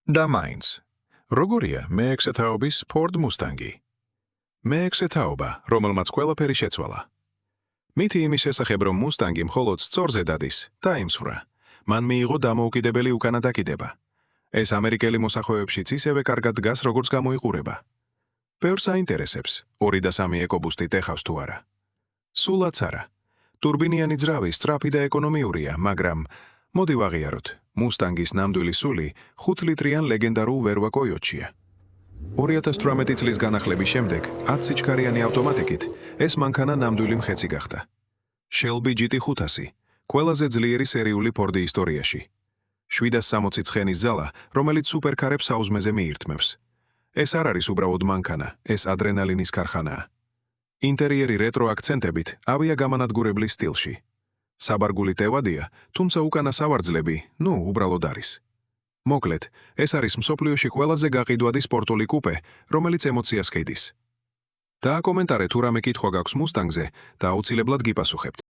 და მაინც. როგორია მეექვსე თაობის Ford Mustang-ი? მეექვსე თაობა, რომელმაც ყველაფერი შეცვალა. მითი იმის შესახებ, რომ Mustang-ი მხოლოდ სწორზე დადის, დაიმსვრა. მან მიიღო დამოუკიდებელი უკანა დაკიდება. ეს ამერიკელი მოსახლეობაშიც ისევე კარგად დგას, როგორც გამოიყურება. ბევრს აინტერესებს, 2 და 3 ეკობუსტი ტეხავს თუ არა. სულაც არა. ტურბინიანი ძრავი სწრაფი და ეკონომიურია, მაგრამ მოდი ვაღიაროთ, Mustang-ის ნამდვილი სული 5 ლიტრიან ლეგენდარულ ვერვა კოიოტშია. 2018 წლის განახლების შემდეგ 10 სიჩქარიანი ავტომატიკით ეს მანქანა ნამდვილი მხეცი გახდა. Shelby GT500, ყველაზე ძლიერი სერიული Ford ისტორიაში. 760 ცხენის ზალა, რომელიც სუპერკარებს საუზმეზე მიირთმევს. ეს არ არის უბრალოდ მანქანა, ეს ადრენალინის ქარხანაა. ინტერიერი რეტრო აქცენტებით, ავიაგამანადგურებლის სტილში. საბარგული ტევადია, თუმცა უკანა სავარძლები, უბრალოდ არის. მოკლედ, ეს არის მსოფლიოში ყველაზე გაყიდვადი სპორტული კუპე, რომელიც ემოციას ხიდის. დააკომენტარე თუ რამე კითხვა გაქვს Mustang-ზე და აუცილებლად გიპასუხებთ.